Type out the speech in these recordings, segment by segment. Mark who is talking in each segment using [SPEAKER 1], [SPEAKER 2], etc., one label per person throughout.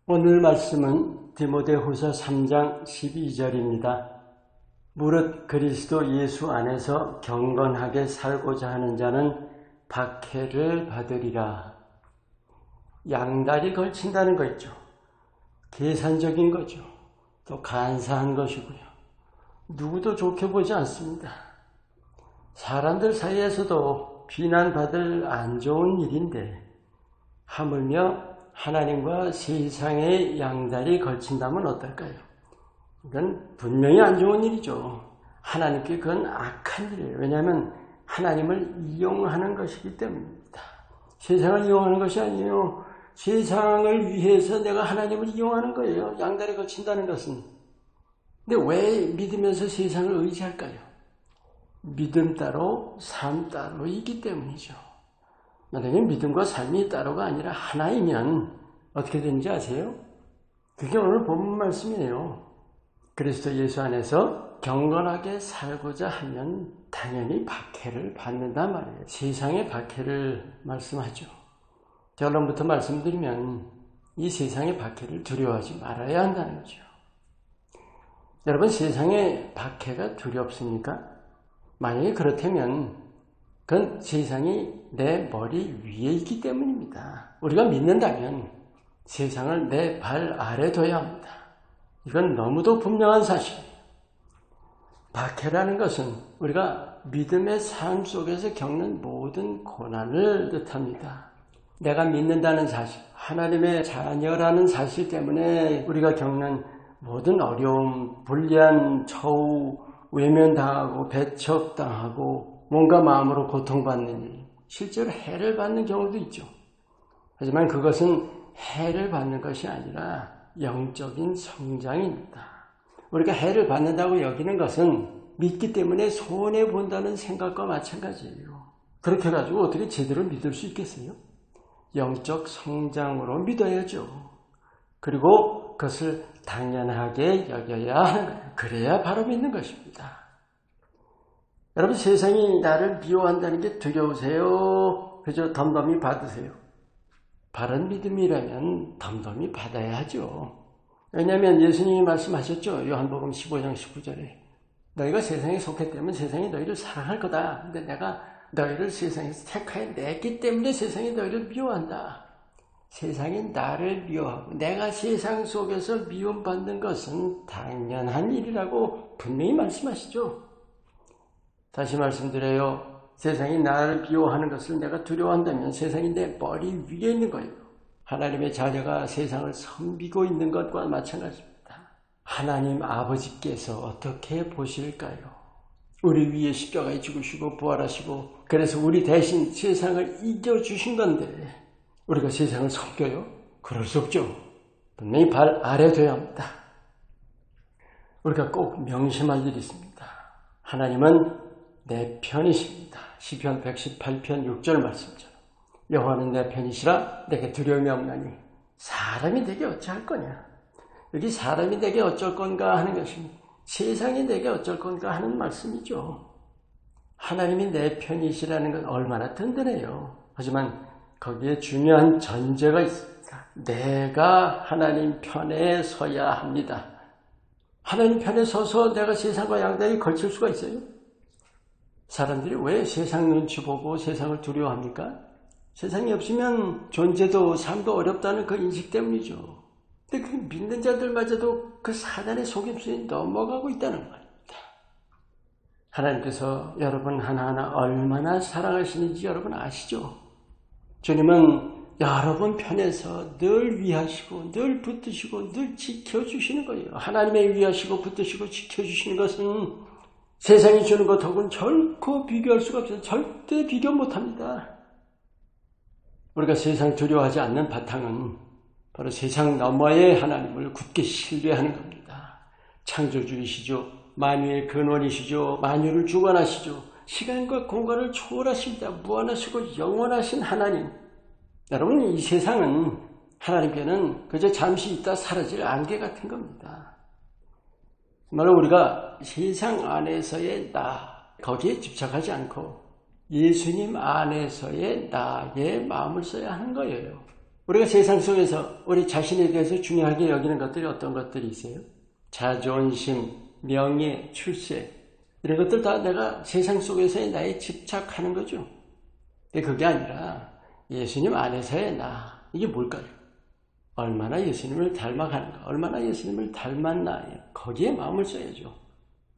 [SPEAKER 1] 오늘 말씀은 디모데후서 3장 12절입니다. 무릇 그리스도 예수 안에서 경건하게 살고자 하는 자는 박해를 받으리라. 양다리 걸친다는 거 있죠. 계산적인 거죠. 또 간사한 것이고요. 누구도 좋게 보지 않습니다. 사람들 사이에서도 비난받을 안 좋은 일인데 하물며 하나님과 세상의 양다리 걸친다면 어떨까요? 이건 분명히 안 좋은 일이죠. 하나님께 그건 악한 일이에요. 왜냐하면 하나님을 이용하는 것이기 때문입니다. 세상을 이용하는 것이 아니에요. 세상을 위해서 내가 하나님을 이용하는 거예요. 양다리 걸친다는 것은. 근데 왜 믿으면서 세상을 의지할까요? 믿음 따로 삶 따로이기 때문이죠. 만약에 믿음과 삶이 따로가 아니라 하나이면 어떻게 되는지 아세요? 그게 오늘 본문 말씀이에요. 그리스도 예수 안에서 경건하게 살고자 하면 당연히 박해를 받는단 말이에요. 세상의 박해를 말씀하죠. 결론부터 말씀드리면 이 세상의 박해를 두려워하지 말아야 한다는 거죠. 여러분, 세상의 박해가 두렵습니까? 만약에 그렇다면 그건 세상이 내 머리 위에 있기 때문입니다. 우리가 믿는다면 세상을 내 발 아래 둬야 합니다. 이건 너무도 분명한 사실이에요. 박해라는 것은 우리가 믿음의 삶 속에서 겪는 모든 고난을 뜻합니다. 내가 믿는다는 사실, 하나님의 자녀라는 사실 때문에 우리가 겪는 모든 어려움, 불리한 처우, 외면당하고 배척당하고 뭔가 마음으로 고통받는 일, 실제로 해를 받는 경우도 있죠. 하지만 그것은 해를 받는 것이 아니라 영적인 성장입니다. 우리가 해를 받는다고 여기는 것은 믿기 때문에 손해본다는 생각과 마찬가지예요. 그렇게 가지고 어떻게 제대로 믿을 수 있겠어요? 영적 성장으로 믿어야죠. 그리고 그것을 당연하게 여겨야 하는 거예요. 그래야 바로 믿는 것입니다. 여러분, 세상이 나를 미워한다는 게 두려우세요? 그저 덤덤히 받으세요. 바른 믿음이라면 덤덤히 받아야 하죠. 왜냐하면 예수님이 말씀하셨죠. 요한복음 15장 19절에 너희가 세상에 속했다면 세상이 너희를 사랑할 거다. 근데 내가 너희를 세상에서 택하여 냈기 때문에 세상이 너희를 미워한다. 세상이 나를 미워하고 내가 세상 속에서 미움받는 것은 당연한 일이라고 분명히 말씀하시죠. 다시 말씀드려요. 세상이 나를 미워하는 것을 내가 두려워한다면 세상이 내 머리 위에 있는 거예요. 하나님의 자녀가 세상을 섬기고 있는 것과 마찬가지입니다. 하나님 아버지께서 어떻게 보실까요? 우리 위에 십자가에 죽으시고 부활하시고 그래서 우리 대신 세상을 이겨주신 건데 우리가 세상을 섬겨요? 그럴 수 없죠. 분명히 발 아래 둬야 합니다. 우리가 꼭 명심할 일이 있습니다. 하나님은 내 편이십니다. 시편 118편 6절 말씀처럼 여호와는 내 편이시라 내게 두려움이 없나니 사람이 내게 어찌할 거냐. 여기 사람이 내게 어쩔 건가 하는 것이 세상이 내게 어쩔 건가 하는 말씀이죠. 하나님이 내 편이시라는 건 얼마나 든든해요. 하지만 거기에 중요한 전제가 있습니다. 내가 하나님 편에 서야 합니다. 하나님 편에 서서 내가 세상과 양다리 걸칠 수가 있어요? 사람들이 왜 세상 눈치 보고 세상을 두려워합니까? 세상이 없으면 존재도 삶도 어렵다는 그 인식 때문이죠. 근데 그 믿는 자들마저도 그 사단의 속임수에 넘어가고 있다는 말입니다. 하나님께서 여러분 하나하나 얼마나 사랑하시는지 여러분 아시죠? 주님은 여러분 편에서 늘 위하시고 늘 붙드시고 늘 지켜주시는 거예요. 하나님의 위하시고 붙드시고 지켜주시는 것은 세상이 주는 것하고는 결코 비교할 수가 없어요. 절대 비교 못합니다. 우리가 세상 두려워하지 않는 바탕은 바로 세상 너머의 하나님을 굳게 신뢰하는 겁니다. 창조주이시죠. 만유의 근원이시죠. 만유를 주관하시죠. 시간과 공간을 초월하십니다. 무한하시고 영원하신 하나님. 여러분, 이 세상은 하나님께는 그저 잠시 있다 사라질 안개 같은 겁니다. 정말 우리가 세상 안에서의 나, 거기에 집착하지 않고 예수님 안에서의 나의 마음을 써야 하는 거예요. 우리가 세상 속에서 우리 자신에 대해서 중요하게 여기는 것들이 어떤 것들이 있어요? 자존심, 명예, 출세 이런 것들 다 내가 세상 속에서의 나에 집착하는 거죠. 근데 그게 아니라 예수님 안에서의 나, 이게 뭘까요? 얼마나 예수님을 닮아가는가, 얼마나 예수님을 닮았나, 거기에 마음을 써야죠.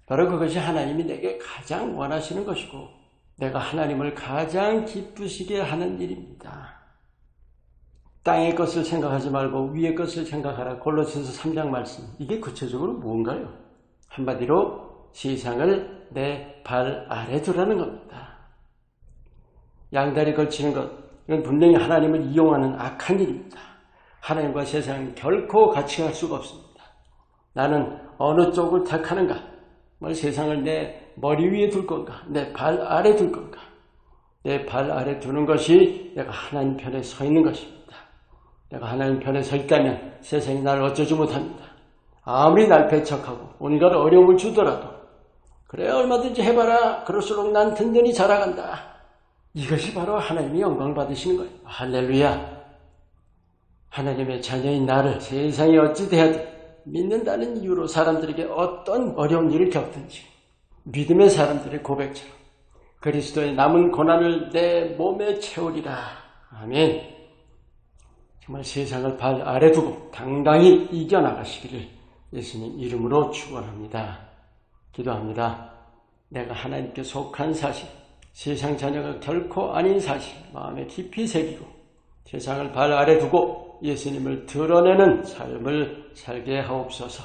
[SPEAKER 1] 바로 그것이 하나님이 내게 가장 원하시는 것이고 내가 하나님을 가장 기쁘시게 하는 일입니다. 땅의 것을 생각하지 말고 위의 것을 생각하라. 골로새서 3장 말씀. 이게 구체적으로 뭔가요? 한마디로 세상을 내 발 아래 두라는 겁니다. 양다리 걸치는 것, 이건 분명히 하나님을 이용하는 악한 일입니다. 하나님과 세상은 결코 같이 갈 수가 없습니다. 나는 어느 쪽을 택하는가? 세상을 내 머리 위에 둘 건가? 내 발 아래 둘 건가? 내 발 아래 두는 것이 내가 하나님 편에 서 있는 것입니다. 내가 하나님 편에 서 있다면 세상이 나를 어쩌지 못합니다. 아무리 날 배척하고 온갖 어려움을 주더라도 그래 얼마든지 해봐라. 그럴수록 난 든든히 자라간다. 이것이 바로 하나님이 영광 받으시는 거예요. 할렐루야. 하나님의 자녀인 나를 세상이 어찌 대하든 믿는다는 이유로 사람들에게 어떤 어려운 일을 겪든지 믿음의 사람들의 고백처럼 그리스도의 남은 고난을 내 몸에 채우리라. 아멘. 정말 세상을 발 아래 두고 당당히 이겨나가시기를 예수님 이름으로 축원합니다. 기도합니다. 내가 하나님께 속한 사실, 세상 자녀가 결코 아닌 사실 마음에 깊이 새기고 세상을 발 아래 두고 예수님을 드러내는 삶을 살게 하옵소서.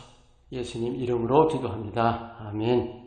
[SPEAKER 1] 예수님 이름으로 기도합니다. 아멘.